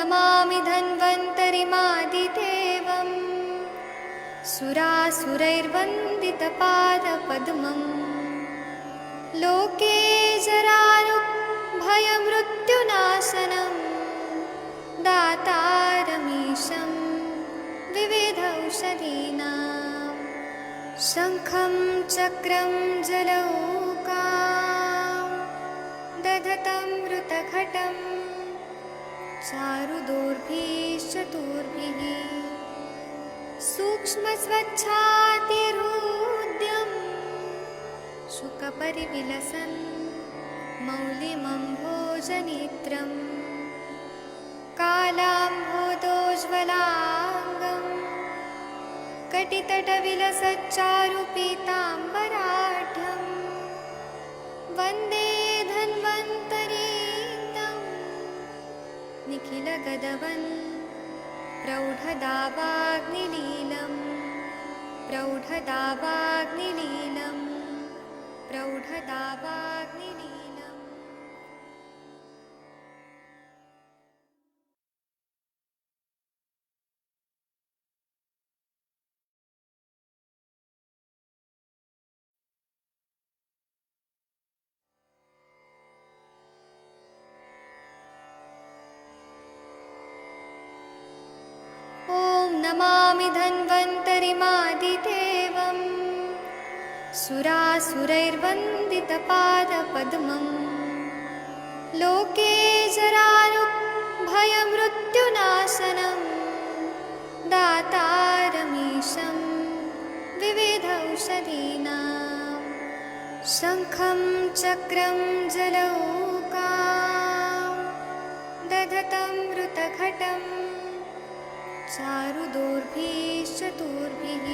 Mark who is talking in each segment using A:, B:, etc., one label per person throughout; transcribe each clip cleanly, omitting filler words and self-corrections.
A: नमामि धन्वन्तरिमादिदेवम् सुरासुरैर्वन्दितपादपद्मम् लोके जरारुभयमृत्युनाशनं दातारमीशं विविधौषधीनां शङ्खं चक्रं जलौकां दधतं मृतघटं चारुदोर्भिश्चतुर्भिः सूक्ष्मस्वच्छातिरुद्यं शुकपरिविलसन् मौलिमम्भोजनेत्रं कालाम्भोदोज्ज्वलाङ्गं कटितटविलसच्चारुपीताम्बराढ्यं वन्दे धन्वन्तरीतं निखिलगदवन् प्रौढदावाग्निलीलं प्रौढदावाग्निलीलं प्रौढदावाग्निलीलम्। ॐ नमामि धन्वन्तरिमादिदेवम् सुरासुरैर्वन्दितपादपद्मम् लोके जरारुभयमृत्युनाशनं दातारमीशं विविधौषधीनां शङ्खं चक्रं जलौकां दधतं मृतघटं चारुदोर्भिश्चतुर्भिः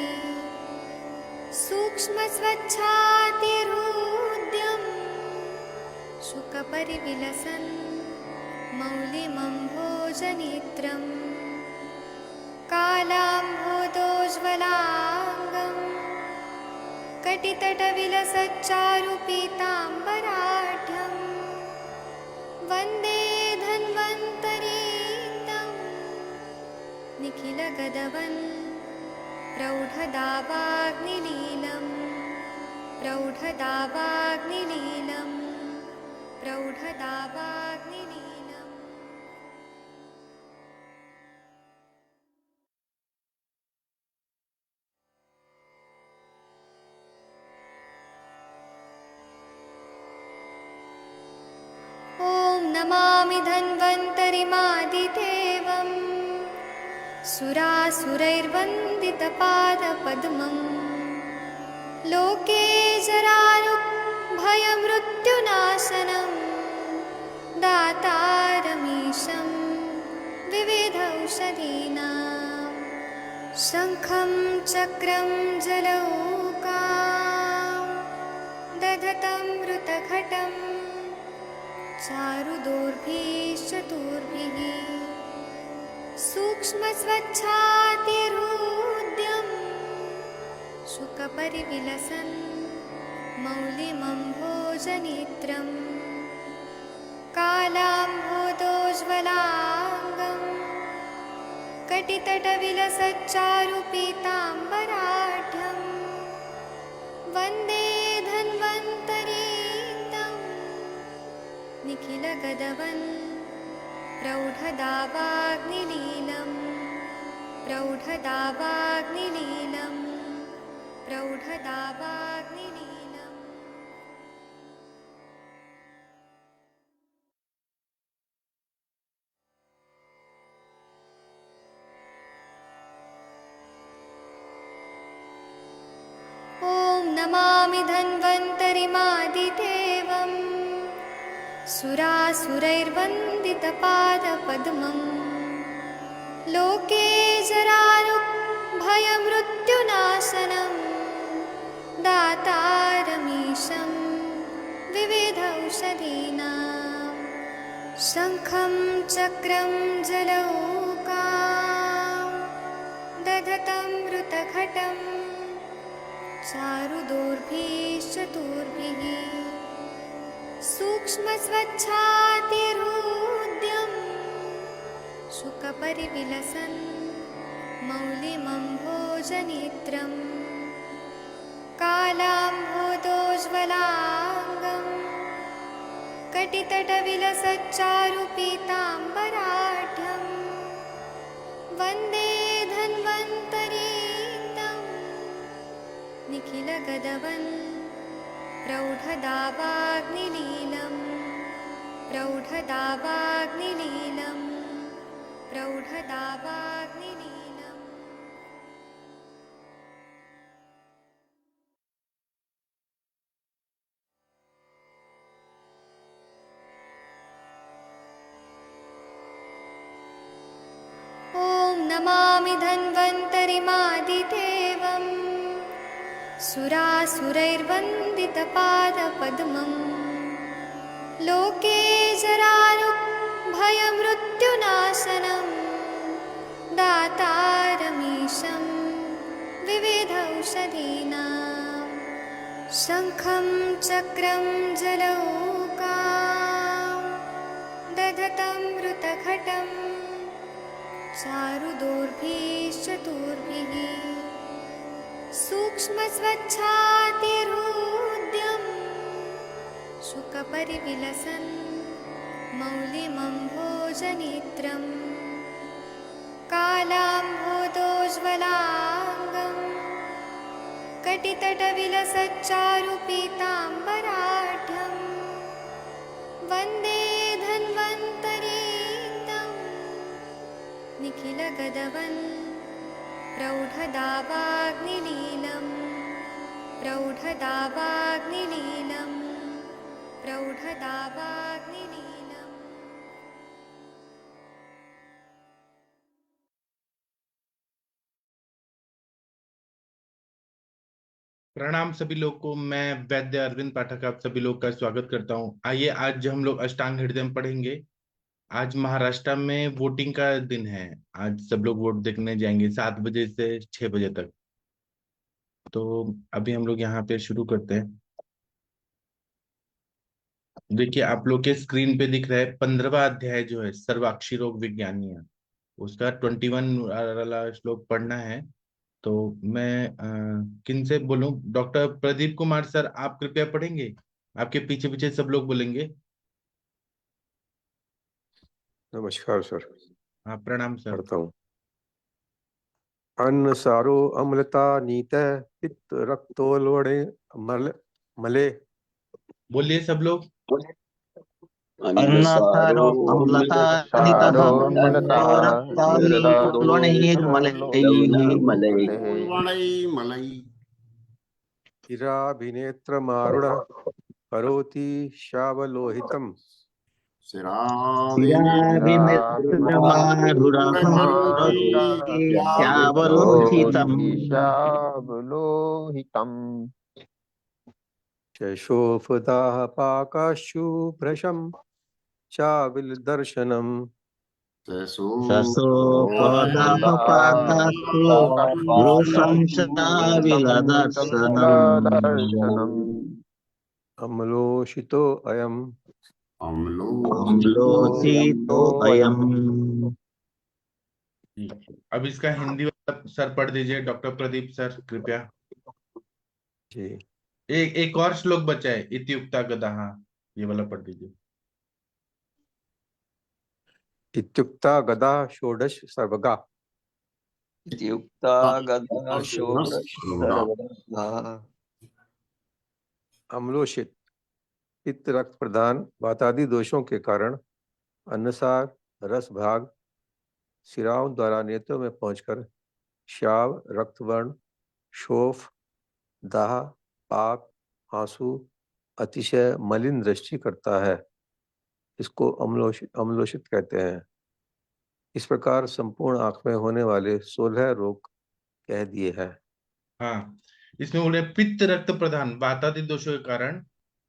A: सूक्ष्मस्वच्छातिरुद्यं शुकपरिविलसन् मौलिमम्भोजनेत्रं कालाम्भोदोज्ज्वलाङ्गं कटितटविलसच्चारुपीताम्बराढ्यं वन्दे धन्वन्तरीतं निखिलगदवन् प्रौढदावाग्निलीलं प्रौढदावाग्निलीलं प्रौढदावाग्निलीलम्। ॐ नमामि धन्वन्तरिमादिदेवम् सुरासुरैर्वन्दितपादपद्मम् लोके जरारुभयमृत्युनाशनं दातारमीशं विविधौषधीनां शङ्खं चक्रं जलौकां दधतं मृतघटं चारुदोर्भिश्चतुर्भिः सूक्ष्मस्वच्छातिरुद्यं शुकपरिविलसन् मौलिमम्भोजनेत्रं कालाम्भोदोज्ज्वलाङ्गं कटितटविलसच्चारुपीताम्बराढ्यं वन्दे धन्वन्तरीतं निखिलगदवन् प्रौढदावाग्निलीलं प्रौढदावाग्निलीलं प्रौढदावाग्निलीलम्। ॐ नमामि धन्वन्तरिमादिदेवम् सुरासुरैर्वन्दितपादपद्मम् लोके जरारुभयमृत्युनाशनं दातारमीशं विविधौषधीनां शङ्खं चक्रं जलौकां दधतं मृतघटं चारुदोर्भिश्चतुर्भिः सूक्ष्मस्वच्छातिरुद्यं शुकपरिविलसन् मौलिमम्भोजनेत्रम् कालाम्भोदोज्ज्वलाङ्गम् कटितटविलसच्चारुपीताम्बराढ्यम् वन्दे धन्वन्तरीतं निखिलगदवन् प्रौढदावाग्निलीलम् प्रौढदावाग्निलीलम् प्रौढदावाग्निलीलम्। ॐ नमामि धन्वन्तरिमादिदेवम् सुरासुरैर्वन्दितपादपद्मम् लोके जरारुभयमृत्युनाशनं दातारमीशं विविधौषधीनां शङ्खं चक्रं जलौकां दधतं मृतघटं चारुदोर्भिश्चतुर्भिः सूक्ष्मस्वच्छातिहृद्यम् शुकपरिविलसन् मौलिमम्भोजनेत्रम् कालाम्भोदोज्ज्वलाङ्गम् कटितटविलसच्चारुपीताम्बराढ्यम् वन्दे धन्वन्तरीतं निखिलगदवन् प्रौढदावाग्निलीलम् प्रौढदावाग्निलीलम् प्रौढदावाग्निलीलम्।
B: प्रणाम सभी लोग को। मैं वैद्य अरविंद पाठक आप सभी लोग का स्वागत करता हूं। आइए आज हम लोग अष्टांग हृदय में पढ़ेंगे। आज महाराष्ट्र में वोटिंग का दिन है। आज सब लोग वोट देखने जाएंगे 7 बजे से 6 बजे तक। तो अभी हम लोग यहाँ पे शुरू करते हैं। देखिए आप लोग के स्क्रीन पे दिख रहा है 15वां अध्याय जो है सर्वाक्षी रोग विज्ञानीय, उसका 21 वाला श्लोक पढ़ना है। तो मैं किन से बोलूं? डॉक्टर प्रदीप कुमार सर आप कृपया पढ़ेंगे। आपके पीछे पीछे सब लोग बोलेंगे।
C: नमस्कार सर।
B: हाँ प्रणाम सर।
C: पढ़ता हूँ। अन्न सारो अम्लता नीत पित्त रक्तोल्बणे मले।
B: बोलिए सब लोग।
D: अन्नसारो अम्लता नितः
C: अम्लता
D: पुलणैर्मलैः
C: शिराभिनेत्रमारुण करोति शावलोहितम्
D: श्यावलोहितम्
C: शैशोफदाः पाकाशु भ्रशं चाविलदर्शनम् अम्लोषितो अयम्
B: अब इसका हिंदी वाला सर पढ़ दीजिए। डॉक्टर प्रदीप सर कृपया।
C: जी।
B: एक और श्लोक बचा है, इत्युक्ता गदा। हाँ ये वाला पढ़ दीजिए।
C: इत्युक्ता गदा षोडश सर्वगा। अम्लोषित पित्त रक्त प्रदान वातादि दोषों के कारण अन्नसार रस भाग शिराओं द्वारा नेत्रों में पहुंचकर श्याव रक्तवर्ण शोफ दाह पाक आंसू अतिशय मलिन दृष्टि करता है। इसको अम्लोषित कहते हैं। इस प्रकार संपूर्ण आंख में होने वाले 16 रोग कह दिए हैं।
B: हाँ इसमें बोल रहे पित्त रक्त प्रधान वातादि दोषों के कारण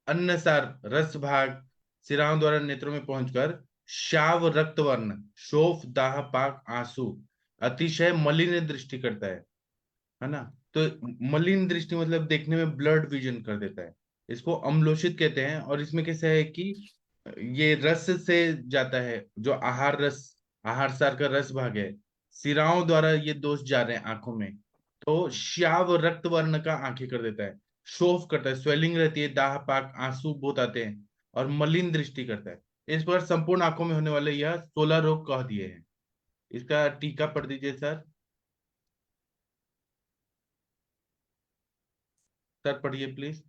B: अन्नसार रस भाग शिराओं द्वारा नेत्रों में पहुंचकर श्याव रक्तवर्ण शोफ दाह पाक आंसू अतिशय मलिन दृष्टि करता है ना। तो मलिन दृष्टि मतलब देखने में ब्लड विजन कर देता है। इसको अम्लोषित कहते हैं। और इसमें कैसे है कि ये रस से जाता है, जो आहार रस आहार सार का रस भाग है, सिराओं द्वारा ये दोष जा रहे हैं आंखों में, तो श्याव रक्त वर्ण का आंखें कर देता है, शोफ करता है, स्वेलिंग रहती है, दाह पाक आंसू बहुत आते हैं, और मलिन दृष्टि करता है। इस पर संपूर्ण आंखों में होने वाले यह 16 रोग कह दिए हैं। इसका टीका पढ़ दीजिए सर। सर पढ़िए प्लीज।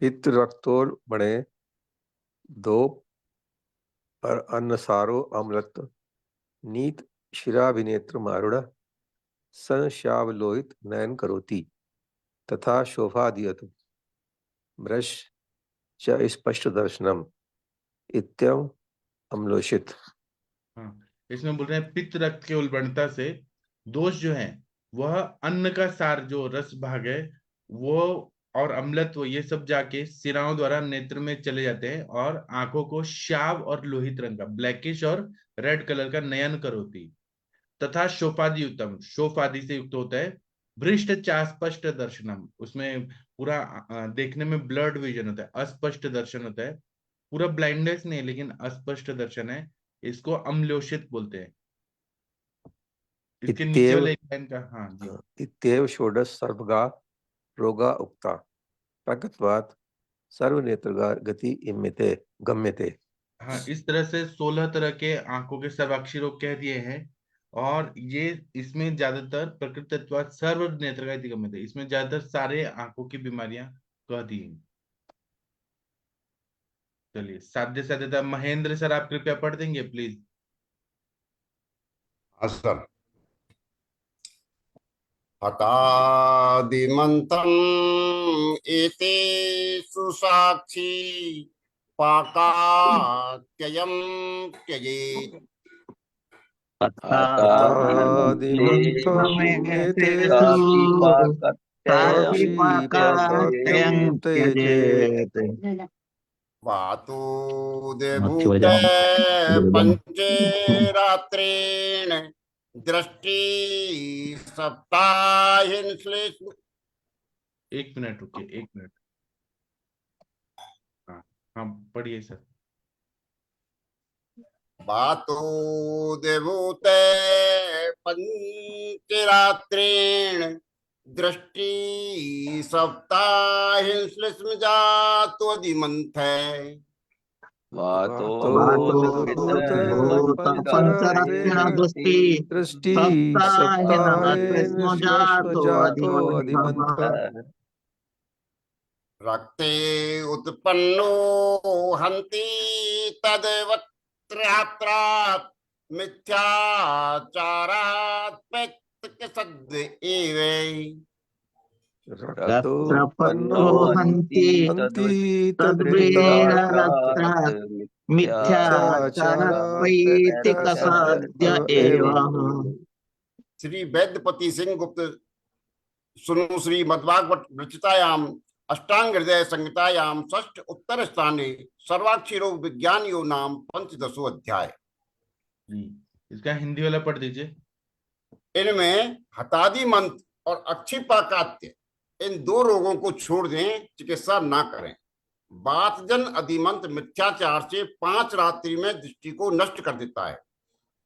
C: पित्त रक्तोल बणे दो पर अन्नसारो अम्लत्व नीत शिराभिनेत्र मारुड़ संश्यावलोहित नयन करोति तथा शोभादियत मृष च स्पष्ट दर्शनम इत्यम अम्लोषित।
B: हाँ, इसमें बोल रहे हैं पित्त रक्त के उल्बणता से दोष जो है वह अन्न का सार जो रस भाग है वो और अम्लत्व ये सब जाके सिराओं द्वारा नेत्र में चले जाते हैं और आंखों को श्याव और लोहित रंग का ब्लैकिश और रेड कलर का नयन करोती तथा शोफादि उत्तम शोफ आदि से युक्त होता है। भ्रष्ट चास्पष्ट दर्शनम उसमें पूरा देखने में ब्लड विजन होता है, अस्पष्ट दर्शन होता है, पूरा ब्लाइंडनेस नहीं लेकिन अस्पष्ट दर्शन है, इसको अम्लोषित बोलते हैं। इसके नीचे
C: इत्येव
B: वाले एक लाइन का हाँ जी
C: इत्येव षोडश सर्वगा रोगा उक्ता प्रकटवात सर्वनेत्रगा गति इम्यते गम्यते।
B: हाँ, इस तरह से 16 तरह के आंखों के सर्वाक्षी रोग कह दिए हैं और ये इसमें ज्यादातर प्रकृतत्वात् सर्व नेत्र का इतिगम है, इसमें ज्यादातर सारे आंखों की बीमारियां कह दी हैं। चलिए साध्य साध्यता महेंद्र सर आप कृपया पढ़ देंगे प्लीज।
D: सर हतादिमन्तम् एतेषु साक्षी पाकात्ययं त्यजेत्। वातो देभूते पंचे रात्रेण दृष्टि सप्ताहिन श्लेष्म।
B: एक मिनट रुकिए, एक मिनट। हाँ हाँ पढ़िए सर।
D: वातो देभूते पंचरात्रेण दृष्टि सप्ताहिन श्लेष्म जातो अधिमंथ है।
C: दृष्टि सप्ताहेन जातो अधिमंथ
D: रक्ते उत्पन्नो हन्ति तद्वत्रात् मिथ्याचारात् पैतृकसद् एव।
C: रक्तोत्पन्नो हन्ति तद्वत्रात् मिथ्याचारात्
D: श्री वैद्यपति सिंह गुप्त सुनु श्री मद्भागवत रचितायाम अष्टांग हृदय संहितायाम षष्ठ उत्तर स्थाने सर्वाक्षी रोग विज्ञानियों नाम पंचदशो अध्याय।
B: जी इसका हिंदी वाला पढ़ दीजिए।
D: इनमें हतादि मंत्र और अक्षिपाकात्य इन दो रोगों को छोड़ दें, चिकित्सा ना करें। बातजन अधिमंत्र मिथ्याचार से 5 रात्रि में दृष्टि को नष्ट कर देता है।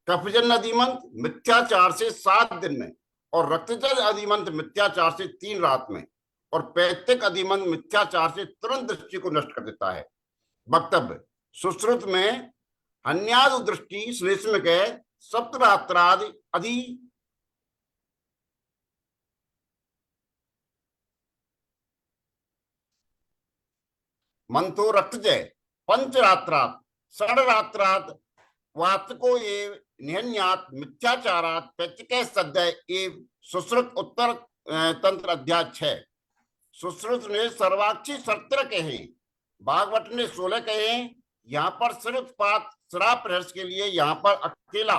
D: कफजन अधिमंत्र मिथ्याचार से 7 दिन में और रक्तजन अधिमंत्र मिथ्याचार से 3 रात में और पैतृक अधिमंत्र मिथ्याचार से तुरंत दृष्टि को नष्ट कर देता है। वक्तव्य सुश्रुत में अन्यादु दृष्टि श्लेष्म के सप्तरात्रादि अधि मंतो रक्तजय पंचरात्रात् षडरात्रात् वातको एव निहन्यात् मिथ्याचारात् पैतृक सद्य एव। सुश्रुत उत्तर तंत्र अध्याय 6। सुश्रुत ने सर्वाक्षी 17 कहे, भागवत ने 16 कहे। यहाँ पर श्रुतपात श्राप रहस्य के लिए यहाँ पर अकेला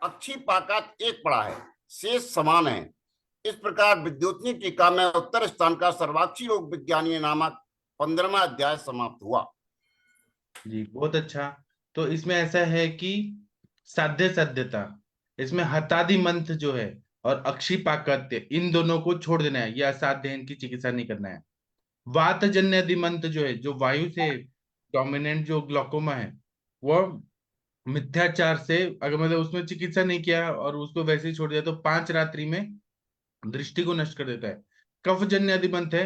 D: अक्षी पाकात एक पड़ा है, शेष समान है। इस प्रकार विद्युतनी टीका में उत्तर स्थान का सर्वाक्षी रोग विज्ञानी नामक 15वां अध्याय समाप्त हुआ।
B: जी बहुत अच्छा। तो इसमें ऐसा है कि साध्य साध्यता, इसमें हतादि मंत्र जो है और अक्षिपाकत्य इन दोनों को छोड़ देना है, यह असाध्य है, इनकी चिकित्सा नहीं करना है। वातजन्य अधिमंत्र जो है, जो वायु से डोमिनेंट जो ग्लूकोमा है, वह मिथ्याचार से अगर मतलब उसमें चिकित्सा नहीं किया और उसको वैसे ही छोड़ दिया तो 5 रात्रि में दृष्टि को नष्ट कर देता है। कफजन्य अधिमंत है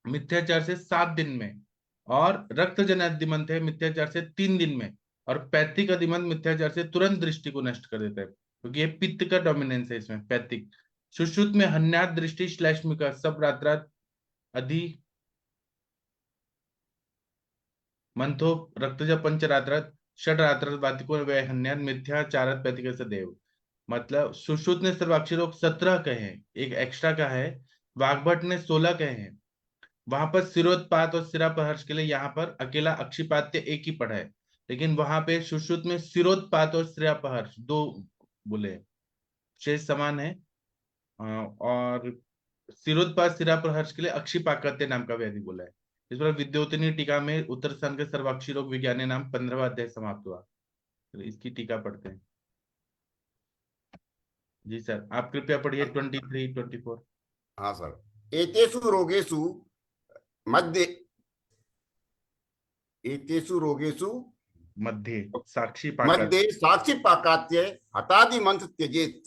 B: मिथ्याचार से 7 दिन में, और रक्तजन्य अधिमंत है मिथ्याचार से 3 दिन में, और पैथिक अधिमंत मिथ्याचार से तुरंत दृष्टि को नष्ट कर देता है, क्योंकि ये पित्त का डोमिनेंस है इसमें। पैथिक सुश्रुत में हन्यात दृष्टि श्लेष्मिका सब रात्रात अधि मंथो रक्तज पंचरात्रात षडरात्रात वातिको व्यय हन्यात मिथ्याचारत पैथिक सदैव। मतलब सुश्रुत ने सर्वाक्षरों 17 कहे हैं, एक एक्स्ट्रा का है। वाग्भट ने 16 कहे हैं। वहां पर सिरोत्पात और सिरापहर्ष के लिए यहाँ पर अकेला अक्षिपात्य एक ही पढ़ा है, लेकिन वहां पे सुश्रुत में सिरोत्पात और सिरापहर्ष 2 बोले, शेष समान है। और सिरोत्पात सिरापहर्ष के लिए अक्षिपाकत्य नाम का व्याधि बोला है। इस पर विद्योतनी टीका में उत्तर स्थान के सर्वाक्षी रोग विज्ञान नाम 15वां अध्याय समाप्त हुआ। तो इसकी टीका पढ़ते हैं। जी सर, आप कृपया पढ़िए 23, 24।
D: हाँ सर। एतेषु रोगेषु मध्य एतेषु रोगेषु
B: मध्य साक्षी पाकत,
D: मध्य साक्षी पाकात्य हतादि मंत्र त्यजेत।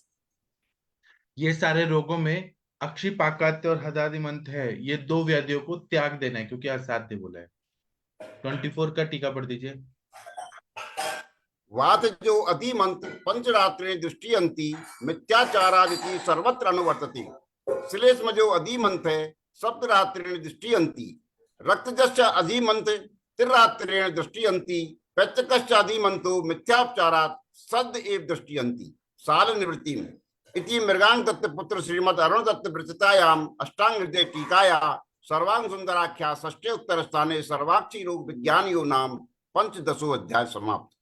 B: ये सारे रोगों में अक्षी पाकात्य और हदादिमंत है, ये 2 व्याधियों को त्याग देना है, क्योंकि असाध्य बोला है। 24 का टीका पढ़ दीजिए।
D: वात जो अधिमंत पंचरात्रे दृष्टियंती मिथ्याचारादिति सर्वत्र अनुवर्तते। श्लेष्म जो अधिमंत है सप्तरात्रेण दृष्टियंती, रक्तजश्च अधिमंत त्रिरात्रेण दृष्टियंती, पैचकश्च अधिमंतो मिथ्यापचारात् सद एव दृष्टियंती साल निवृत्ति में। इति मृगांग दत्त पुत्र श्रीमद अरुण दत्त वृत्तायाम अष्टांग हृदय टीकाया सर्वांग सुंदराख्या षष्ठे उत्तर स्थाने सर्वाक्षी रोग विज्ञानियों नाम 15 अध्याय समाप्त।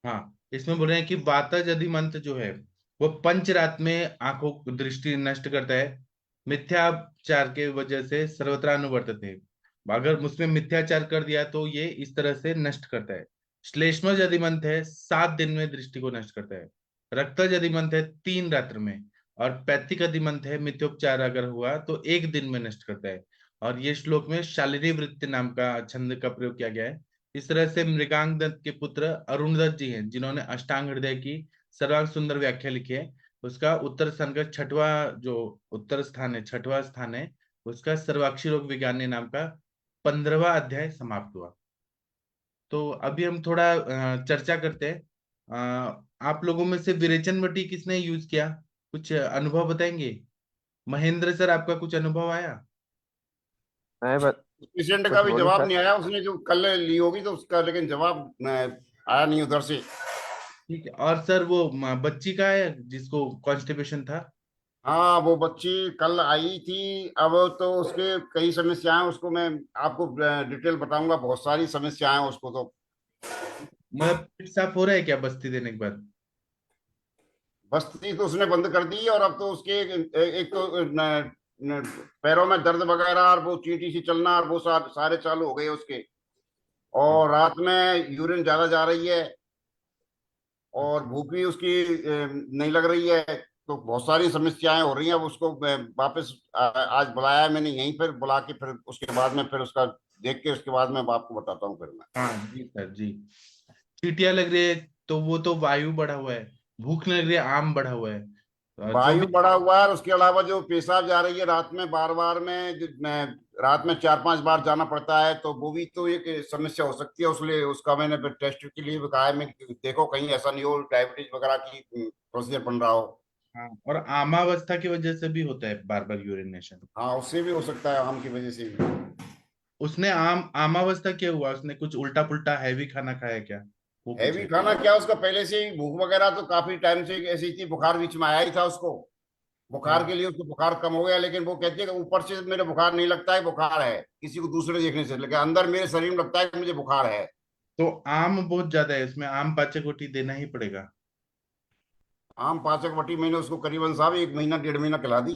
B: हाँ, इसमें बोल रहे हैं कि वातज अधिमंत जो है वो पंचरात में आंखों की दृष्टि नष्ट करता है, मिथ्याचार के वजह से सर्वत्र अनुवर्तते है। अगर उसमें मिथ्याचार कर दिया तो ये इस तरह से नष्ट करता है। श्लेष्मज अधिमंत है 7 दिन में दृष्टि को नष्ट करता है। रक्तज अधिमंत है 3 रात्र में, और पैथिक अधिमंत है मिथ्योपचार अगर हुआ तो 1 दिन में नष्ट करता है। और ये श्लोक में शालिनी वृत्ति नाम का छंद का प्रयोग किया गया है। इस तरह से मृगांग दत्त के पुत्र अरुण दत्त जी हैं, जिन्होंने अष्टांग हृदय की सर्वांग सुंदर व्याख्या लिखी है। उसका उत्तर स्थान का 6वां जो उत्तर स्थान है, 6वां स्थान है, उसका सर्वाक्षी रोग विज्ञान नाम का 15वां अध्याय समाप्त हुआ। तो अभी हम थोड़ा चर्चा करते हैं। आप लोगों में से विरेचन वटी किसने यूज किया, कुछ अनुभव बताएंगे? महेंद्र सर, आपका कुछ अनुभव आया?
C: मैं बस
D: पेशेंट
C: कुछ
D: का भी
C: बोलूं
D: जवाब
C: सर?
D: नहीं आया, उसने जो कल ली होगी तो उसका, लेकिन जवाब आया नहीं उधर से।
B: ठीक है। और सर वो बच्ची का है जिसको कॉन्स्टिपेशन था?
D: हाँ, वो बच्ची कल आई थी। अब तो उसके कई समस्याएं, उसको मैं आपको डिटेल बताऊंगा। बहुत सारी समस्याएं उसको तो।
B: मतलब पेट साफ हो रहा है क्या बस्ती देने के बाद?
D: बस्ती तो उसने बंद कर दी, और अब तो उसके एक तो पैरों में दर्द वगैरह, और वो चींटी सी चलना, और वो सारे चालू हो गए उसके। और रात में यूरिन ज्यादा जा रही है, और भूख भी उसकी नहीं लग रही है। तो बहुत सारी समस्याएं हो रही हैं। अब उसको वापस आज बुलाया है मैंने यहीं पर बुला के, फिर उसके बाद में फिर उसका देख के उसके बाद मैं आपको बताता हूँ फिर मैं।
B: हाँ जी सर जी। चीटियां लग रही है तो वो तो वायु बढ़ा हुआ है, भूख लग रही है आम बढ़ा हुआ है, जो भी।
D: वायु बढ़ा हुआ है, और उसके अलावा जो पेशाब जा रही है रात में बार बार में, रात में 4-5 बार जाना पड़ता है, तो वो भी तो एक समस्या हो सकती है। उसलिए उसका मैंने टेस्ट के लिए कहा है, मैं देखो कहीं ऐसा नहीं हो डायबिटीज वगैरह की प्रोसीजर बन रहा हो।
B: हाँ, और आमावस्था की वजह से भी होता है बार बार यूरिनेशन।
D: हाँ, उससे भी हो सकता है, आम की वजह से भी।
B: उसने आमावस्था क्या हुआ, उसने कुछ उल्टा पुल्टा हैवी खाना खाया क्या, वो
D: हैवी
B: पूछे।
D: खाना क्या, उसका पहले से ही भूख वगैरह तो काफी टाइम से ऐसी थी। बुखार बीच में आया ही था उसको। बुखार के
B: हाँ,
D: लिए उसको बुखार कम हो गया, लेकिन वो कहती है कि ऊपर से मेरे बुखार नहीं लगता है, बुखार है किसी को दूसरे देखने से, लेकिन अंदर मेरे शरीर में लगता है कि मुझे बुखार है।
B: तो आम बहुत ज्यादा है, इसमें आम पाचक देना ही पड़ेगा।
D: आम पाचक वटी मैंने उसको करीबन साहब 1 महीना 1.5 महीना खिला दी।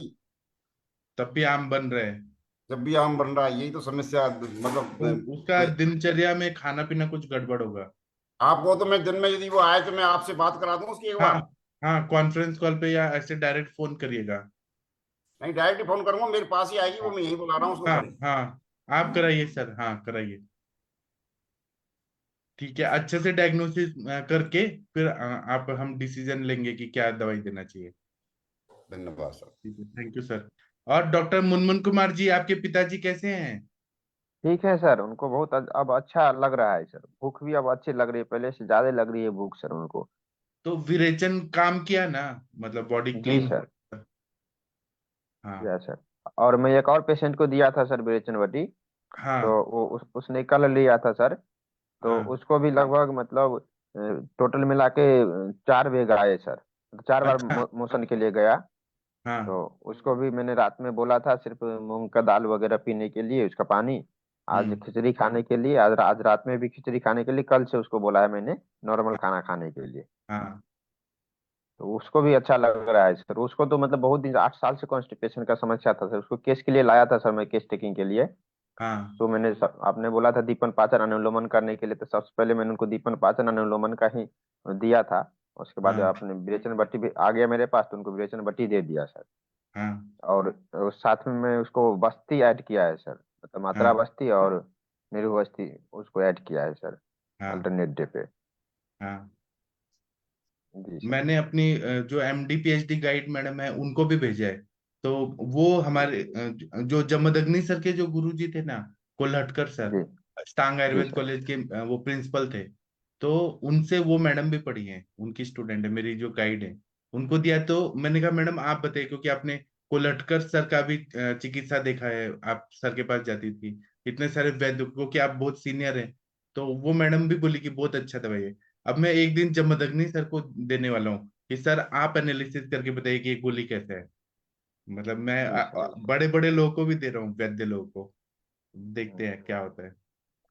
B: तब भी आम बन रहे हैं।
D: जब भी आम बन रहा है, यही तो समस्या
B: तो
D: मतलब।
B: उसका दिनचर्या में खाना पीना कुछ गड़बड़ होगा।
D: आपको तो मैं दिन में यदि वो आए तो मैं आपसे बात करा दूं उसकी एक
B: हाँ
D: बार।
B: हाँ, कॉन्फ्रेंस कॉल पे या ऐसे डायरेक्ट फोन करिएगा।
D: नहीं, डायरेक्ट फोन करूंगा, मेरे पास ही आएगी वो, मैं यही बुला रहा हूँ उसको
B: हाँ
D: कल।
B: हाँ, आप कराइए सर, हाँ कराइए। ठीक है, अच्छे से डायग्नोसिस करके फिर आप हम डिसीजन लेंगे कि क्या दवाई देना चाहिए।
D: धन्यवाद सर।
B: ठीक है, थैंक यू सर। और डॉक्टर मुनमुन कुमार जी, आपके पिताजी कैसे हैं?
E: ठीक है सर, उनको बहुत अब अच्छा लग रहा है सर। भूख भी अब अच्छी लग रही है, पहले से ज्यादा लग रही है भूख सर उनको।
B: तो विरेचन काम किया ना, मतलब बॉडी
E: जी
B: क्लीन?
E: सर।
B: हाँ।
E: या सर। और मैं एक और पेशेंट को दिया था सर बेचनवटी,
B: हाँ।
E: तो वो उसने कल लिया था सर। तो
B: हाँ।
E: उसको भी लगभग मतलब टोटल मिला के 4 बैग आए सर। तो 4 बार
B: अच्छा।
E: मोशन के लिए गया।
B: हाँ।
E: तो उसको भी मैंने रात में बोला था सिर्फ मूंग का दाल वगैरह पीने के लिए, उसका पानी। आज
B: हम्म।
E: खिचड़ी खाने के लिए, आज रात में भी खिचड़ी खाने के लिए, कल से उसको बोला है मैंने नॉर्मल
B: हाँ।
E: खाना खाने के लिए।
B: हाँ।
E: तो उसको भी अच्छा लग रहा है सर। उसको तो मतलब बहुत दिन 8 साल से कॉन्स्टिपेशन का समस्या था सर। उसको केस के लिए लाया था सर मैं, केस टेकिंग के लिए।
B: हाँ।
E: तो आपने बोला था दीपन पाचन अनुलोमन करने के लिए, तो सबसे पहले मैंने उनको दीपन पाचन अनुलोमन का ही दिया था। उसके बाद
B: हाँ।
E: आपने विरेचन बट्टी भी आ गया मेरे पास, तो उनको विरेचन बट्टी दे दिया सर।
B: हाँ।
E: और साथ में मैं उसको बस्ती ऐड किया है सर, मतलब मात्रा
B: हाँ।
E: बस्ती और निरहु बस्ती उसको ऐड किया है सर
B: हाँ।
E: अल्टरनेट डे पे।
B: हाँ।
E: जी सर।
B: मैंने अपनी जो एमडी पीएचडी गाइड मैडम है उनको भी भेजा है। तो वो हमारे जो जमदग्नि सर के जो गुरुजी थे ना, कोल्हटकर सर,
E: जी।
B: टांग
E: जी
B: आयुर्वेद
E: सर।
B: कॉलेज के वो प्रिंसिपल थे। तो उनसे वो मैडम भी पढ़ी हैं, उनकी स्टूडेंट है मेरी जो गाइड है। उनको दिया, तो मैंने कहा मैडम आप बताइए, क्योंकि आपने कोल्हटकर सर का भी चिकित्सा देखा है, आप सर के पास जाती थी, इतने सारे वैद्य, क्योंकि आप बहुत सीनियर हैं। तो वो मैडम भी बोली कि बहुत अच्छा दवाई है। अब मैं एक दिन जमदग्नि सर को देने वाला हूँ कि सर आप एनालिसिस करके बताइए कि ये गोली कैसे है। मतलब मैं
E: जी सर।
B: बड़े बड़े लोगों को भी दे रहा हूँ, वैद्य लोगों को। देखते हैं
E: हम्म,
B: क्या होता है।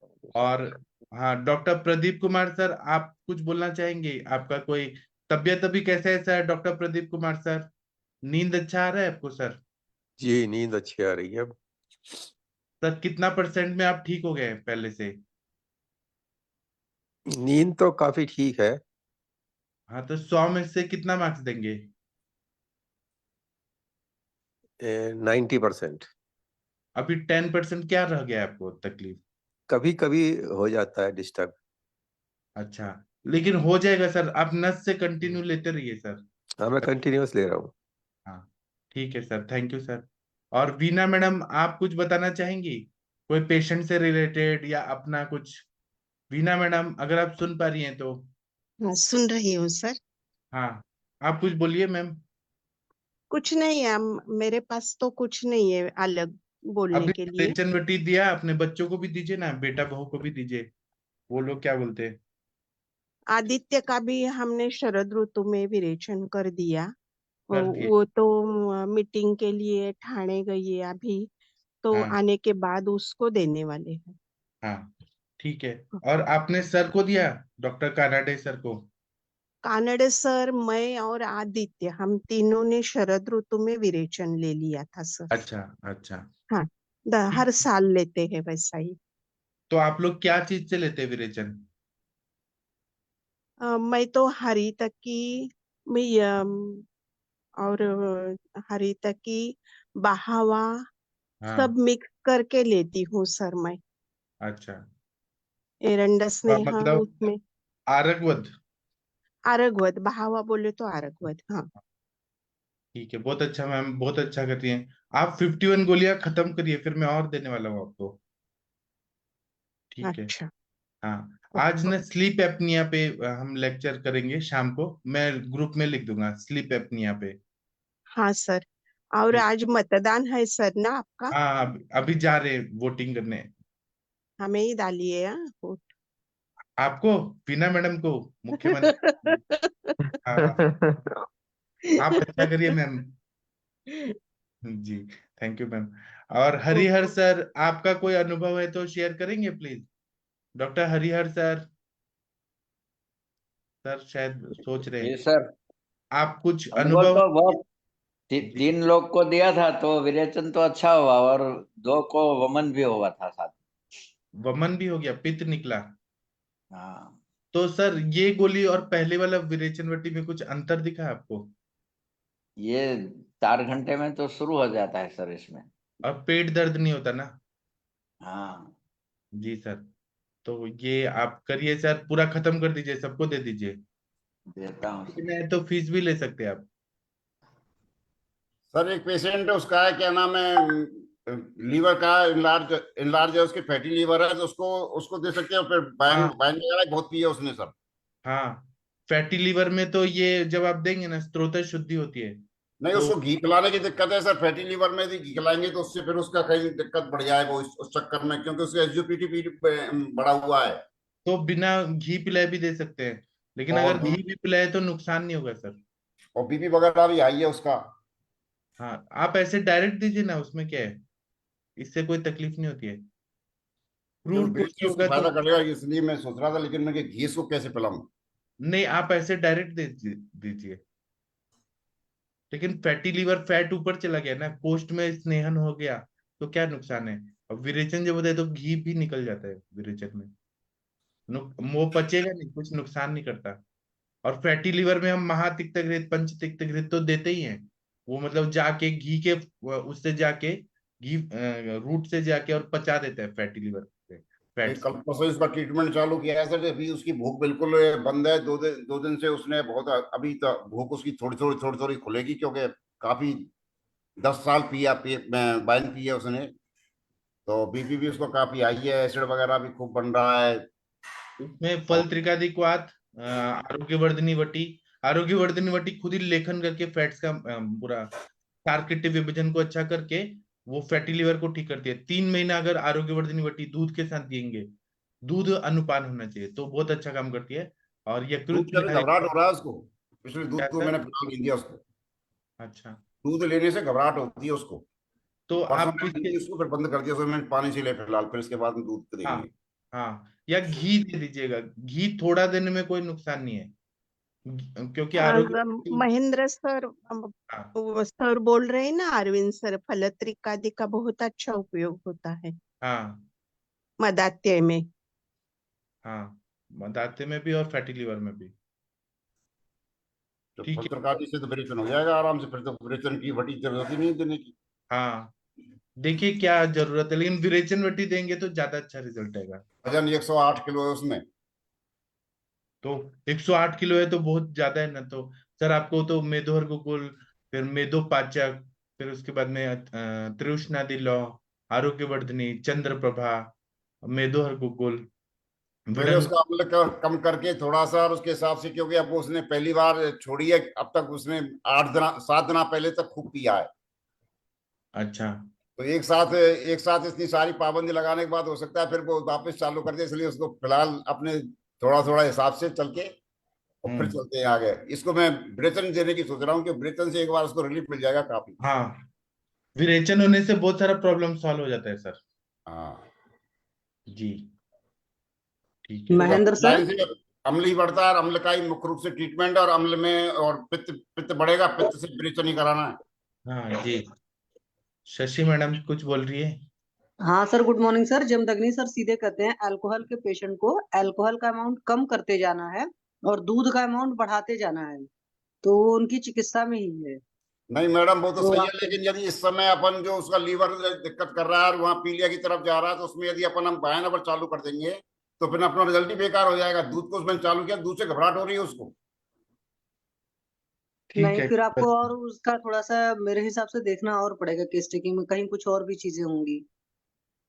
E: जी
B: और
E: सर।
B: हाँ, डॉक्टर प्रदीप कुमार सर, आप कुछ बोलना चाहेंगे? आपका कोई तबियत अभी कैसा है sir? Doctor Pradeep Kumar sir, नींद अच्छा आ रहा है आपको सर?
C: जी नींद अच्छी आ रही है अब।
B: सर कितना परसेंट में आप ठीक हो गए हैं पहले से?
C: नींद तो काफी ठीक है।
B: हाँ, तो 100 में से कितना मार्क्स देंगे?
C: 90%।
B: अभी 10% क्या रह गया है आपको तकलीफ?
C: कभी कभी हो जाता है डिस्टर्ब।
B: अच्छा, लेकिन हो जाएगा सर, आप नस से कंटिन्यू लेते रहिए सर।
C: हाँ मैं कंटिन्यूअस ले रहा हूँ।
B: हाँ, ठीक है सर, थैंक यू सर। और वीना मैडम, आप कुछ बताना चाहेंगी, कोई पेशेंट से रिलेटेड या अपना कुछ? वीना मैडम, अगर आप सुन पा रही हैं तो।
F: हाँ, सुन रही हूँ सर।
B: हाँ, आप कुछ बोलिए मैम।
F: कुछ नहीं है, मेरे पास तो कुछ नहीं है अलग बोलने
B: अभी
F: के लिए।
B: रेचन बेटी दिया, अपने बच्चों को भी दीजिए ना, बेटा बहू को भी दीजिए। वो लोग क्या बोलते हैं?
F: आदित्य का भी हमने शरद ऋतु में विरेचन कर दिया।
B: कर दिए।
F: वो तो मीटिंग के लिए ठाणे गई है अभी, तो
B: हाँ।
F: आने के बाद उसको देने वाले हैं।
B: हाँ, ठीक है। और आपने सर को दिया, डॉक्टर कानाडे सर को?
F: कानड़े सर, मैं और आदित्य, हम तीनों ने शरद ऋतु में विरेचन ले लिया था सर।
B: अच्छा। अच्छा।
F: हाँ,
B: ठीक।
F: हर साल लेते हैं वैसा ही।
B: तो आप लोग क्या चीज से लेते हैं विरेचन?
F: मैं तो हरी तकी में और हरी तकी, बहावा
B: हाँ।
F: सब मिक्स करके लेती हूँ सर मैं।
B: अच्छा।
F: एरंडा स्नेहा
B: मतलब
F: उसमें।
B: आरगवद?
F: आरगवद, बहावा बोले तो आरगवद, हाँ।
B: ठीक है, बहुत अच्छा मैम, बहुत अच्छा करती हैं। आप 51 गोलियां खत्म करिए, फिर मैं और देने वाला हूँ आपको। ठीक है।
F: अच्छा।
B: हाँ, आज
F: ओके।
B: ना स्लीप एपनिया पे हम लेक्चर करेंगे शाम को, मैं ग्रुप में लिख दूंगा स्लीप एपनिया पे।
F: हाँ सर। और
B: ठीक।
F: आज मतदान है सर ना आपका?
B: हाँ, अभी जा रहे हैं वोटिंग करने।
F: हमें ही डालिए, हाँ वोट।
B: आपको, बीना मैडम को, मुख्यमंत्री। हाँ, आप अच्छा करिए मैम। जी, थैंक यू मैम। और हरिहर
F: ओके।
B: सर, आपका कोई अनुभव है तो शेयर करेंगे please? Doctor Harihar sir, sir शायद सोच रहे
G: जी
B: हैं।
G: सर।
B: आप कुछ
G: अनुभव
B: अनुभव?
G: तो बहुत
B: जी।
G: 3 लोग को दिया था तो विरेचन तो अच्छा हुआ, और 2 को वमन भी हुआ था साथ।
B: वमन भी हो गया, पित्त निकला?
G: हाँ।
B: तो सर ये गोली और पहले वाला विरेचनवटी में कुछ अंतर दिखा आपको?
G: ये 4 घंटे में तो शुरू हो जाता है सर इसमें।
B: और पेट दर्द नहीं होता ना?
G: हाँ।
B: जी सर। तो ये आप करिए सर, पूरा खत्म कर दीजिए, सबको दे दीजिए।
G: देता हूँ सर।
B: नहीं तो फीस भी ले सकते हैं आप।
D: सर एक पेशेंट है, उसका है क्या नाम है, लीवर का इनलार्ज इनलार्ज है, उसकी फैटी लीवर है, तो उसको उसको दे सकते हैं। फिर बाइन
B: हाँ
D: बाइन वगैरह बहुत पी है उसने सर।
B: हाँ, फैटी लीवर में तो ये जब आप देंगे ना, स्त्रोत शुद्धि होती है।
D: नहीं,
B: तो
D: उसको घी पिलाने की दिक्कत है सर। फैटी लीवर में यदि घी खिलाएंगे तो उससे फिर उसका कहीं दिक्कत बढ़ जाए वो उस चक्कर में, क्योंकि उसका एसजीपीटी बढ़ा हुआ है।
B: तो बिना घी पिलाए भी दे सकते हैं, लेकिन अगर
D: और
B: घी भी पिलाए तो नुकसान नहीं होगा सर।
D: और बीपी वगैरह भी हाई है उसका।
B: हाँ, आप ऐसे डायरेक्ट दीजिए ना, उसमें क्या है, इससे कोई तकलीफ नहीं होती है।
D: क्योंकि
B: फ्रूट कुछ
D: ब्रेक
B: नहीं
D: उसको
B: होगा तो।
D: फायदा करेगा, इसलिए मैं सोच रहा था, लेकिन मैं कि घी इसको कैसे पिलाऊं।
B: नहीं, आप ऐसे डायरेक्ट दे दीजिए। लेकिन फैटी लीवर, फैट ऊपर चला गया ना, कोष्ठ में स्नेहन हो गया, तो क्या नुकसान है। अब विरेचन जब होता है तो घी भी निकल जाता है विरेचन में। वो पचेगा नहीं, कुछ नुकसान नहीं करता। और फैटी लीवर में हम महातिक्तघृत, पंचतिक्तघृत तो देते ही हैं। वो मतलब जाके घी के, उससे जाके घी रूट से जाके और पचा देता है फैटी लीवर पे,
D: एक
B: फैट्स
D: कल
B: को।
D: परसों इसका ट्रीटमेंट चालू किया है सर। अभी उसकी भूख बिल्कुल बंद है। 2 दिन से उसने बहुत, अभी तो भूख उसकी थोड़ी थोड़ी खुलेगी, क्योंकि काफी 10 साल वाइन पी है उसने। तो बीपी भी उसको काफी हाई है, एसिड वगैरह भी खूब बन रहा है।
B: इसमें
D: और
B: फल त्रिकादिक्वात, आरोग्यवर्धिनी वटी, आरोग्यवर्धिनी वटी खुद ही लेखन करके फैट्स का पूरा टारगेटिव विभाजन को अच्छा करके वो फैटी लिवर को ठीक करती है। 3 महीना अगर आरोग्यवर्धिनी वटी दूध के साथ देंगे, दूध अनुपान होना चाहिए, तो बहुत अच्छा काम करती है। और
D: दूध
B: यकृत
D: से
B: में
D: भी
B: है
D: घबराहट हो रहा है उसको। पिछले दूध
B: क्या
D: को
B: सर?
D: मैंने फिलहाल नहीं दिया उसको।
B: अच्छा,
D: दूध लेने से घबराहट होती है उसको।
B: तो
D: परसों
B: आप
D: मैंने दी
B: इसके,
D: उसको, फिर बंद कर दिया उसको। मैंने पानी से ले फिलहाल, फिर इसके बाद में दूध को
B: हाँ
D: देंगे।
B: हाँ, या घी दे दीजिएगा। घी थोड़ा देने में कोई नुकसान नहीं है, क्योंकि आरोग्य।
F: महेंद्र सर,
B: हाँ
F: वो सर बोल रहे हैं ना, अरविंद सर, फलत्रिकादि का बहुत अच्छा उपयोग होता है
B: हाँ
F: मदात्य में।
B: हाँ, दांते में भी और फैटी लिवर में भी।
D: तो
B: ठीक है।
D: फुल्चरकाजी से तो विरेचन हो जाएगा आराम से। फिर तो विरेचन की बड़ी जरूरत ही नहीं देने की।
B: हाँ, देखिए क्या जरूरत है, लेकिन विरेचन वटी देंगे तो ज्यादा अच्छा रिजल्ट आएगा।
D: वजन 108 किलो है उसमें।
B: तो 108 किलो है तो बहुत ज्यादा है ना। तो सर आपको तो मेदोहर गुकुल, फिर मेदोपाचक, फिर उसके बाद में त्रिउष्णादि लौ, आरोग्यवर्धिनी, चंद्र प्रभा, मेदोहर गुकुल,
D: पहले
B: विडंग।
D: उसका अम्ल कम करके थोड़ा सा, और उसके हिसाब से, क्योंकि अब उसने पहली बार छोड़ी है। अब तक उसने 8 दिन 7 दिन पहले तक खूब पिया है।
B: अच्छा।
D: तो एक साथ इतनी सारी पाबंदी लगाने के बाद हो सकता है फिर वो वापस चालू कर दे। इसलिए उसको फिलहाल अपने थोड़ा थोड़ा हिसाब से चल के, और फिर
B: हम्म।
D: चलते हैं आगे। इसको मैं ब्रेचन देने की सोच रहा हूँ, कि ब्रेचन से एक बार उसको रिलीफ मिल जाएगा काफी।
B: हाँ, विरेचन होने से बहुत सारा प्रॉब्लम सॉल्व हो जाता है सर।
D: हाँ।
B: जी, ठीक है।
D: तो
H: महेंद्र सर।
D: लाइन से अम्ल ही बढ़ता है, और अम्ल का ही मुख्य रूप से ट्रीटमेंट है। और अम्ल में और पित्त पित्त बढ़ेगा, पित्त से ब्रेचन ही कराना है।
B: हाँ जी, शशि मैडम कुछ बोल रही है।
H: हाँ sir, good morning sir. Jamadagni sir सीधे कहते हैं अल्कोहल के पेशेंट को अल्कोहल का अमाउंट कम करते जाना है और दूध का अमाउंट बढ़ाते जाना है, तो वो उनकी चिकित्सा में ही है।
D: नहीं मैडम, वो तो
H: तो
D: सही है,
H: आप
D: लेकिन यदि इस समय अपन जो उसका लीवर दिक्कत कर रहा है और वहां पीलिया की तरफ जा रहा है, तो उसमें यदि अपन हम बायन अगर चालू कर देंगे, तो फिर अपना रिजल्ट ही बेकार हो जाएगा। दूध को उसमें चालू किया, दूध से घबराहट हो रही है उसको।
B: ठीक
H: नहीं,
B: है।
H: फिर आपको और उसका थोड़ा सा मेरे हिसाब से देखना और पड़ेगा केस टेकिंग में, कहीं कुछ और भी चीजें होंगी।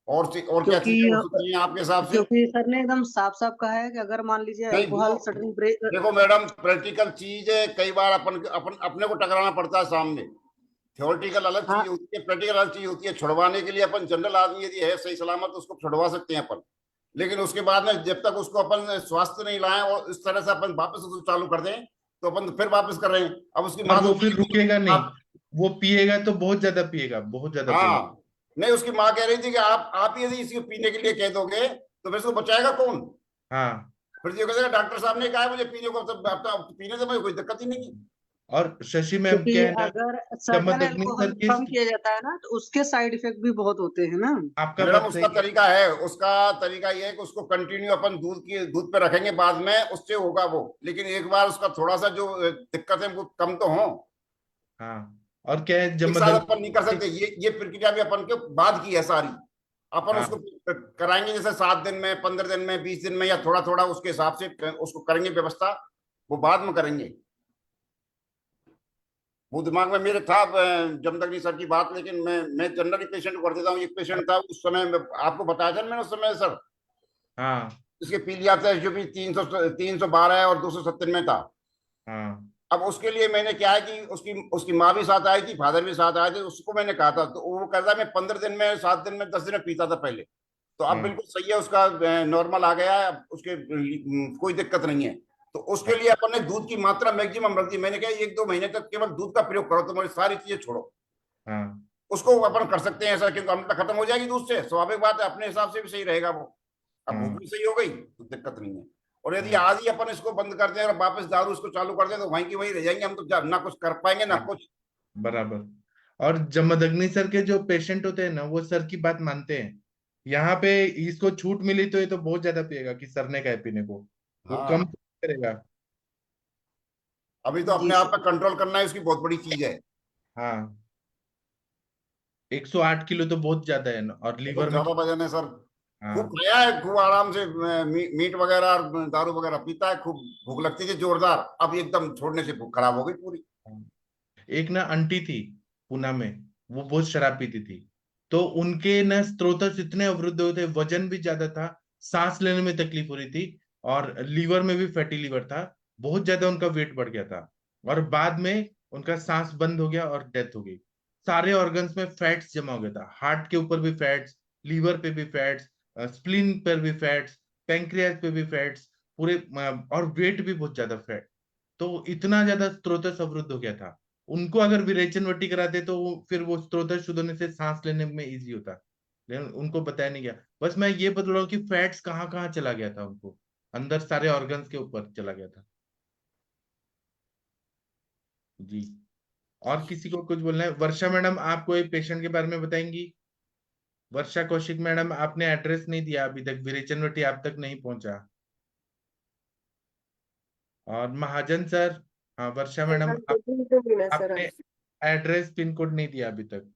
D: और क्या
H: क्योंकि
D: चीजें हो सकती हैं आपके हिसाब से?
H: क्योंकि सर ने एकदम साफ साफ कहा है कि अगर मान लीजिए
D: नहीं वो,
H: अल्कोहल सडन ब्रेक।
D: देखो मैडम, प्रैक्टिकल चीज है। कई बार अपन अपन अपने को टकराना पड़ता है सामने। थियोरिटिकल अलग चीज
H: हाँ
D: होती है, प्रैक्टिकल अलग चीज होती है। छुड़वाने के लिए अपन जनरल आदमी यदि है सही सलामत, तो उसको छुड़वा सकते हैं अपन। लेकिन उसके बाद में जब तक उसको अपन स्वास्थ्य नहीं लाए और इस तरह से अपन वापस उसको चालू कर दें, तो अपन फिर वापस कर रहे हैं। अब उसकी
B: और
D: माँ तो
B: वो फिर
D: बोलेगी
B: रुकेगा नहीं,
D: आप।
B: वो पिएगा तो बहुत ज्यादा पिएगा, बहुत ज्यादा पिएगा।
D: हाँ। नहीं, उसकी माँ कह रही थी कि आप यदि इसी पीने के लिए कह दोगे, तो फिर इसको बचाएगा कौन?
B: हाँ,
D: फिर ये कहेगा डॉक्टर साहब ने कहा है मुझे पीने को, अब पीने से मुझे कोई दिक्कत ही नहीं है।
B: और शशि मैम
H: क्योंकि
B: क्या है ना,
H: अगर सडन
B: जमदग्नि
H: अल्कोहल
B: सर की,
H: कम किया जाता है ना, तो उसके साइड इफेक्ट भी बहुत होते हैं ना।
B: आपका
D: मैडम,
B: बात
D: उसका
B: सही है।
D: तरीका है। उसका तरीका ये है कि उसको कंटिन्यू अपन दूध पे रखेंगे, बाद में उससे होगा वो। लेकिन एक बार उसका थोड़ा सा जो दिक्कत है वो कम तो हो।
B: हाँ, और क्या है,
D: एक साथ
B: जमदग्नि
D: अपन नहीं कर सकते। ये प्रक्रिया भी अपन के बाद की है सारी। अपन
B: हाँ।
D: उसको कराएंगे, जैसे 7 दिन में, 15 दिन में, 20 दिन में, या थोड़ा थोड़ा उसके हिसाब से उसको करेंगे व्यवस्था, वो बाद में करेंगे। वो दिमाग में मेरे था जमदग्नि सर की बात, लेकिन मैं जनरली पेशेंट को कर देता हूँ। एक पेशेंट था उस समय, आपको बताया था मैंने उस समय सर,
B: हाँ।
D: इसके पीलिया था जो भी 312 और 270 में था।
B: हाँ।
D: अब उसके लिए मैंने क्या है कि उसकी उसकी माँ भी साथ आई थी, फादर भी साथ आए थे। उसको मैंने कहा था, तो वो कहता मैं 15 दिन में, 7 दिन में, 10 दिन में पीता था पहले। तो अब
B: हाँ।
D: बिल्कुल सही है, उसका नॉर्मल आ गया है, अब उसके कोई दिक्कत नहीं है। तो उसके लिए अपन ने दूध की मात्रा मैक्सिमम रख दी। मैंने कहा 1-2 महीने तक केवल दूध का प्रयोग करो, तुम्हारी सारी चीजें छोड़ो।
B: हाँ।
D: उसको अपन कर सकते हैं ऐसा, क्योंकि अम्लता खत्म हो जाएगी दूध से, स्वाभाविक बात है, अपने हिसाब से भी सही रहेगा वो। अब
B: हाँ।
D: भूख भी सही हो गई तो दिक्कत नहीं है। और यदि
B: हाँ।
D: आज ही अपन इसको बंद कर दें और वापस दारू इसको चालू कर दें, तो वहीं की वहीं रह जाएंगे हम, तो ना कुछ कर पाएंगे ना
B: हाँ,
D: कुछ।
B: बराबर। और जमदग्नि सर के जो पेशेंट होते हैं ना, वो सर की बात मानते हैं। यहाँ पे इसको छूट मिली तो ये तो बहुत ज्यादा पिएगा कि सर ने कहा है पीने को, वो कम
D: हाँ,
B: करेगा।
D: अभी तो
H: जी
D: अपने आप
H: सर।
D: पे कंट्रोल करना है, उसकी बहुत बड़ी चीज है।
B: हाँ। 108 किलो तो बहुत ज्यादा है ना, और लीवर
D: बहुत
B: में।
D: ज्यादा वजन है सर। खूब
B: हाँ।
D: खाया है, खूब आराम से मीट वगैरह और दारू वगैरह पीता है, खूब भूख लगती थी जोरदार। अब एकदम छोड़ने से भूख खराब हो गई पूरी।
B: एक ना आंटी थी पूना में, वो बहुत शराब पीती थी। तो उनके ना स्त्रोतस इतने अवरुद्ध हुए थे, वजन भी ज्यादा था, सांस लेने में तकलीफ हो रही थी, और लीवर में भी फैटी लीवर था, बहुत ज्यादा उनका वेट बढ़ गया था। और बाद में उनका सांस बंद हो गया और डेथ हो गई। सारे ऑर्गन्स में फैट्स जमा हो गया था, हार्ट के ऊपर भी फैट्स, लीवर पे भी फैट्स, स्प्लीन पर भी फैट्स, पेंक्रियाज पे भी फैट्स, पूरे और वेट भी बहुत ज्यादा फैट। तो इतना ज्यादा स्त्रोतस अवरुद्ध हो गया था। उनको अगर विरेचन वट्टी कराते तो फिर वो स्त्रोतस शुद्ध होने से सांस लेने में इजी होता, लेकिन उनको बताया नहीं गया। बस मैं ये बता रहा हूँ कि फैट्स कहाँ कहाँ चला गया था, उनको अंदर सारे ऑर्गन्स के ऊपर चला गया था। जी। और किसी को कुछ बोलना है? वर्षा मैडम, आप कोई पेशेंट के बारे में बताएंगी? वर्षा कौशिक मैडम, आपने एड्रेस नहीं दिया अभी तक, विरेचन वट्टी आप तक नहीं पहुंचा। और महाजन सर, हाँ वर्षा मैडम,
I: सर
B: आपने एड्रेस पिन कोड नहीं दिया अभी तक।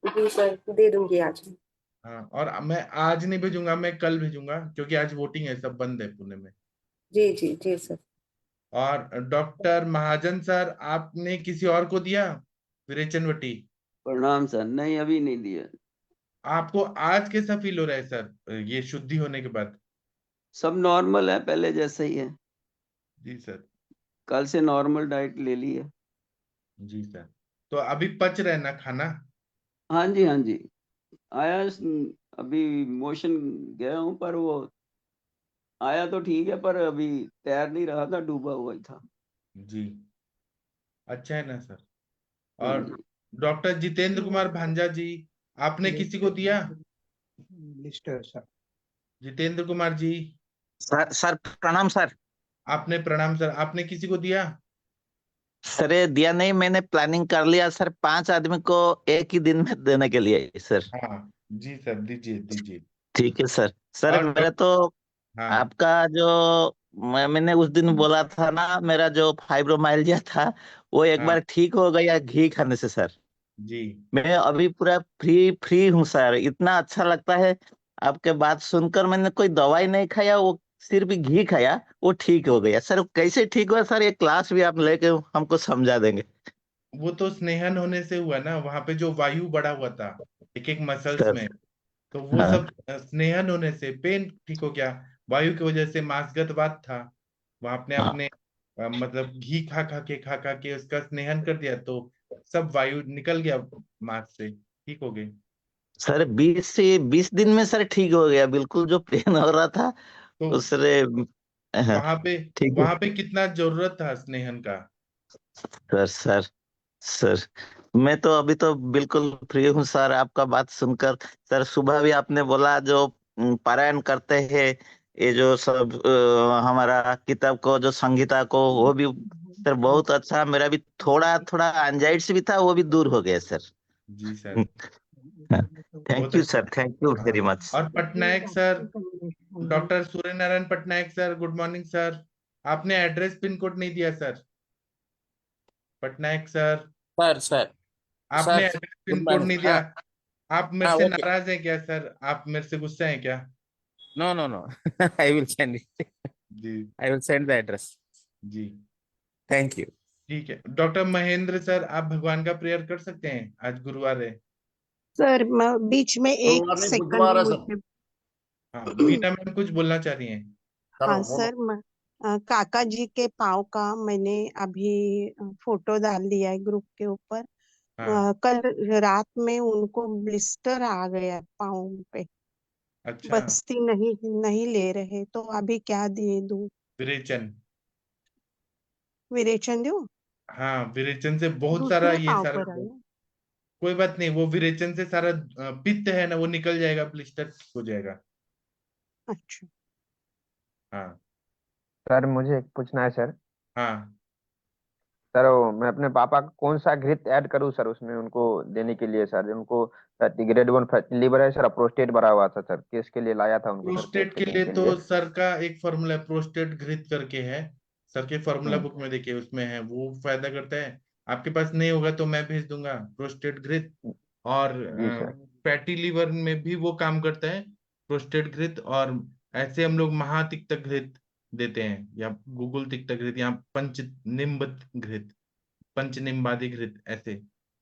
I: जी सर, दे दूंगी आज।
B: हाँ, और मैं आज नहीं भेजूंगा, मैं कल भेजूंगा, क्योंकि आज वोटिंग है, सब बंद है पुणे में।
I: जी जी जी सर।
B: और डॉक्टर महाजन सर, आपने किसी और को दिया विरेचन वटी?
G: प्रणाम सर, नहीं अभी नहीं दिया।
B: आपको आज कैसा फील हो रहा है सर, ये शुद्धि होने के बाद?
G: सब नॉर्मल है, पहले जैसे ही है।
B: जी सर।
G: कल से नॉर्मल डाइट ले ली है।
B: जी सर। तो अभी पच रहा है ना खाना?
G: हाँ जी हाँ जी। आया अभी मोशन गया हूँ, पर वो आया तो ठीक है, पर अभी तैर नहीं रहा था, डूबा हुआ ही था।
B: जी। अच्छा है ना सर।
G: हाँ
B: और
G: जी।
B: डॉक्टर जितेंद्र कुमार भांजा जी, आपने किसी को दिया?
C: लिस्टर sir.
B: Jitendra Kumar ji,
J: sir sir प्रणाम सर।
B: आपने, प्रणाम सर, आपने किसी को दिया?
J: सर ये दिया नहीं, मैंने प्लानिंग कर लिया सर, 5 आदमी को एक ही दिन में देने के लिए सर।
B: हाँ। जी सर, दीजिए दीजिए।
J: ठीक है सर। सर
B: और
J: मेरा तो
B: हाँ।
J: आपका जो मैंने उस दिन बोला था ना, मेरा जो फाइब्रोमाइल्जिया था वो एक
B: हाँ।
J: बार ठीक हो गया घी खाने से सर।
B: जी।
J: मैं अभी पूरा फ्री फ्री हूँ सर, इतना अच्छा लगता है। आपके बात सुनकर मैंने कोई दवाई नहीं खाया, वो सिर्फ घी खाया, वो ठीक हो गया सर। कैसे ठीक हुआ सर, ये क्लास भी आप लेके हमको समझा देंगे?
B: वो तो स्नेहन होने से हुआ ना, वहां पे जो वायु बढ़ा हुआ था एक एक मसल्स
J: सर
B: में, तो वो
J: हाँ।
B: सब स्नेहन होने से पेन ठीक हो गया। वायु की वजह से मांसगत वात था, वहां अपने
J: हाँ
B: अपने मतलब घी खा खा के उसका स्नेहन कर दिया, तो सब वायु निकल गया मांस से, ठीक हो गए।
J: सर 20 दिन में सर ठीक हो गया, बिल्कुल जो पेन हो रहा था
B: तो
J: उससे। हाँ,
B: वहां पे
J: ठीक है
B: वहां पे कितना जरूरत था स्नेहन का।
J: सर। सर सर मैं तो अभी तो बिल्कुल फ्री हूँ सर, आपका बात सुनकर। सर सुबह भी आपने बोला जो पारायण करते हैं, ये जो सब हमारा किताब को जो संगीता को, वो भी सर बहुत अच्छा। मेरा भी थोड़ा थोड़ा एंजाइटी भी था, वो भी दूर हो गया सर।
B: जी सर, बहुत
J: थैंक यू
B: अच्छा।
J: सर, थैंक यू
B: हाँ।
J: Very much.
B: और Patnaik sir, doctor Surya Narayan Patnaik sir, good morning sir. आपने एड्रेस पिन कोड नहीं दिया sir, Patnaik sir,
K: sir sir
B: आपने
K: sir
B: address pin
K: good
B: code
K: morning.
B: नहीं दिया।
K: हाँ
B: आप मेरे
K: हाँ
B: से
K: ओके
B: नाराज हैं क्या सर? आप मेरे से गुस्सा हैं क्या?
K: No no no I will send it
B: जी
K: I will send the address
B: जी
K: थैंक यू
B: ठीक है। डॉक्टर महेंद्र सर, आप भगवान का प्रेयर कर सकते हैं? आज गुरुवार है।
F: सर बीच में एक
D: गुरुवार नहीं,
F: सेकंड
D: बुधवार है सर।
F: मुझे
B: हाँ, बीना मैम कुछ बोलना चाह रही हैं।
D: करो
F: हाँ
D: बोलो।
F: सर, काका जी के पाँव का मैंने अभी फोटो डाल दिया है ग्रुप के ऊपर।
B: हाँ
F: कल रात में उनको ब्लिस्टर आ गया पाँव पे,
B: अच्छा।
F: बस्ती नहीं नहीं ले रहे, तो अभी क्या दे दूं?
B: विरेचन।
F: विरेचन दूं?
B: हाँ, विरेचन से बहुत सारा
F: दूसरे
B: ये
F: पाँव
B: सारा
F: पर है।
B: कोई बात नहीं, वो विरेचन से सारा पित्त है ना, वो निकल जाएगा, ब्लिस्टर हो जाएगा।
F: अच्छा।
B: हाँ
E: सर मुझे एक पूछना है सर।
B: हाँ।
E: सर मैं अपने पापा को कौन सा घृत ऐड करूं सर उसमें उनको देने के लिए सर? उनको ग्रेड 1 फैटी लिवर है सर, प्रोस्टेट भरा हुआ था सर, किसके लिए लाया था उनको सर
B: प्रोस्टेट के
E: चेकिंग
B: लिए
E: के
B: तो
E: लिए?
B: सर का एक फॉर्मूला है, प्रोस्टेट घृत करके है। सर के फॉर्मूला
E: हम्म।
B: बुक में देखिए, उसमें है, वो फायदा करता है। आपके पास नहीं होगा तो मैं भेज दूंगा प्रोस्टेट घृत। और
E: जी सर।
B: फैटी लीवर में भी वो काम करता है, प्रोस्टेट घृत। और ऐसे हम लोग महातिक्त घृत देते हैं, या गूगल तिक्त घृत, या पंच निम्ब घृत, पंच निम्बादि घृत, ऐसे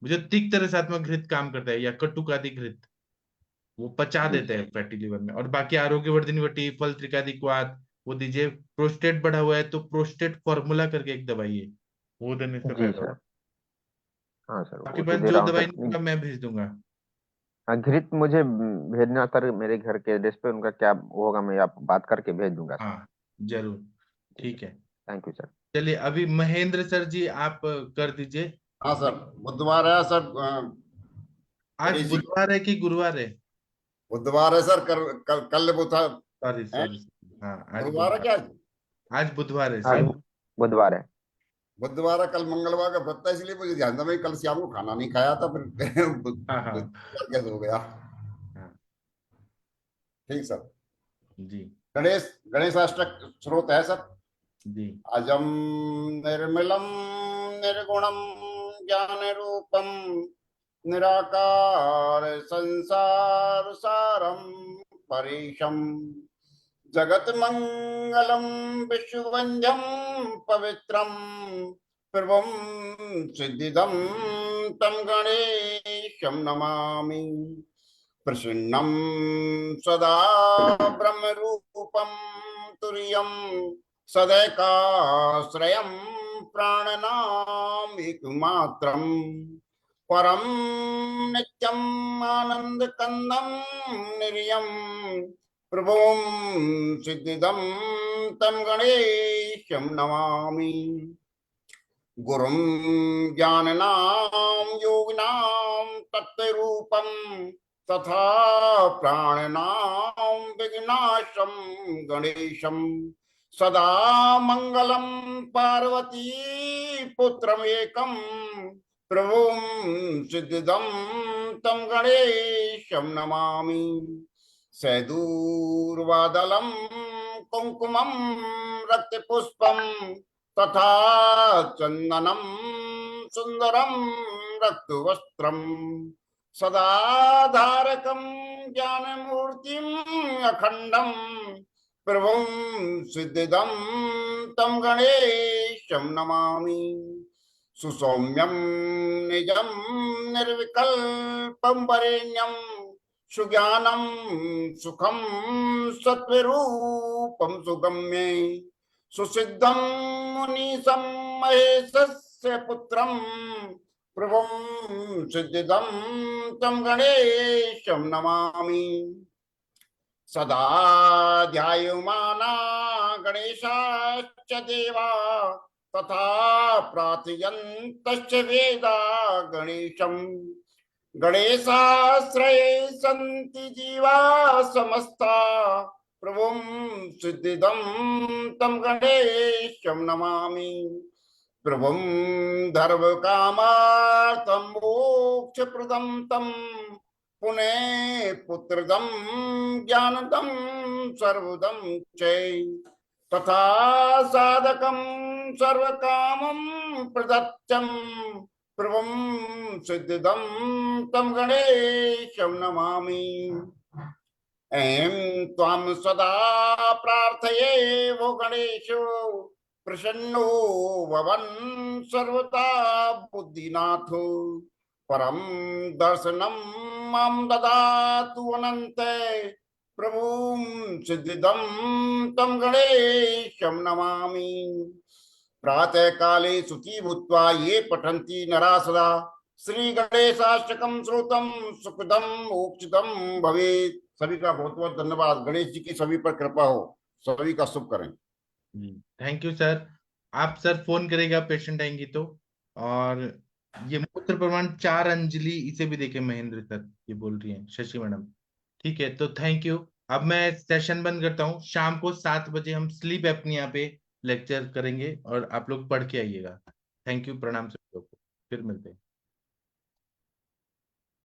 B: जो तिक्त रसात्मक घृत काम करता है, या कटुकादि घृत, वो पचा
E: जी
B: देते
E: सर।
B: हैं फैटी लीवर में। और बाकी आरोग्यवर्धिनी वटी, फल त्रिकादिक्वात, वो दीजिए। प्रोस्टेट बढ़ा हुआ है तो प्रोस्टेट फॉर्मूला करके एक दवाई है, वो देने से
E: जी
B: फायदा
E: सर।
B: होगा।
E: हाँ सर
B: आपके
E: वो तो
B: पास
E: दे
B: जो
E: रहा हूँ
B: दवाई
E: सर।
B: नहीं होगा मैं भेज दूंगा।
E: हाँ घृत मुझे भेजना सर, मेरे घर के एड्रेस पे उनका क्या होगा, मैं आप बात करके भेज दूंगा सर।
B: हाँ जरूर, ठीक है।
E: Thank you sir.
B: चलिए, अभी महेंद्र सर जी आप कर दीजिए।
D: हाँ सर, बुधवार है सर।
B: आज
D: गणेश जी,
B: बुधवार है कि गुरुवार है?
D: बुधवार है सर। कल बुधवार
B: सॉरी
D: है।
B: सॉरी। हाँ आज
D: गुरुवार है
B: बुधवार।
D: क्या?
B: आज बुधवार है
E: आज
B: सर।
E: बुधवार है।
D: बुधवार है, कल मंगलवार का व्रत है, इसलिए मुझे ध्यान था। मैं कल शाम को खाना नहीं खाया था, फिर
B: हाँ हाँ
D: बुधवार कैसे हो गया?
B: हाँ
D: ठीक सर।
B: जी
D: गणेश अष्टक स्रोत है सर।
B: जी
D: अजम निर्मलम निर्गुणम ज्ञान रूपम निराकार संसार सारम परेशम जगत मंगलम विश्ववंद्यम पवित्रम प्रभुम सिद्धिदम तम गणेशम नमामि। प्रसन्नं सदा ब्रह्मरूपं तुर्यं सदैकाश्रयं प्राणनामिकमात्रं परं नित्यम् आनन्दकन्दं निर्यं प्रभुं सिद्धिदं तं गणेशं नमामि। गुरुं ज्ञानिनां योगिनां तत्त्वरूपं तथा प्राणिनां विघ्नाशं गणेशं सदा मङ्गलं पार्वती पुत्रमेकं प्रभुं सिद्धिदं तं गणेशं नमामि। सैदूर्वादलं कुङ्कुमं रक्तपुष्पं तथा चंदनम सुंदरम रक्तवस्त्रम सदा धारकम ज्ञानमूर्तिम अखंडम प्रभुं सिद्धिदम तम गणेशं नमामि। सुसौम्यं निजं निर्विकल्पं वरेण्यं सुज्ञानं सुखं सत्वरूपं सुगम्ये सुसिद्धं मुनीशं महेशस्य पुत्रं प्रभुं सिद्धिदं तं गणेशं नमामि। सदा ध्यायमाना गणेशाश्च देवा तथा प्रार्थयन्तश्च वेदा गणेशं गणेशाश्रये सन्ति जीवा समस्ता प्रभुं सिद्धिदं तं गणेशं नमामि। प्रभुं धर्मकामार्थं मोक्षप्रदं तं पुणे पुत्रदं ज्ञानदं सर्वदं च तथा साधकं सर्वकामं प्रदत्तं प्रभुं सिद्धिदं तं गणेशं नमामि। ऐं त्वां सदा प्रार्थये वो गणेशो प्रसन्नो भवन् सर्वदा बुद्धिनाथो। परम दर्शनं मां ददातु अनन्ते प्रभुं सिद्धिदं तं गणेशं नमामि। प्रातः काले शुचि भूत्वा ये पठन्ति नरा सदा श्री गणेशाष्टकं श्रुतं सुखदं मोक्षदं भवेत्। सभी का बहुत बहुत धन्यवाद। गणेश जी की सभी पर कृपा हो, सभी का शुभ करें।
B: Thank you sir. आप सर फोन करेगा पेशेंट आएंगी तो। और ये मूत्र प्रमाण 4 अंजलि इसे भी देखे महेंद्र सर, ये बोल रही हैं शशि मैडम। ठीक है, तो थैंक यू। अब मैं सेशन बंद करता हूँ। शाम को 7 बजे हम स्लीप एपनिया पे लेक्चर करेंगे और आप लोग पढ़ के आइएगा। थैंक यू, प्रणाम सभी लोग को, फिर मिलते हैं।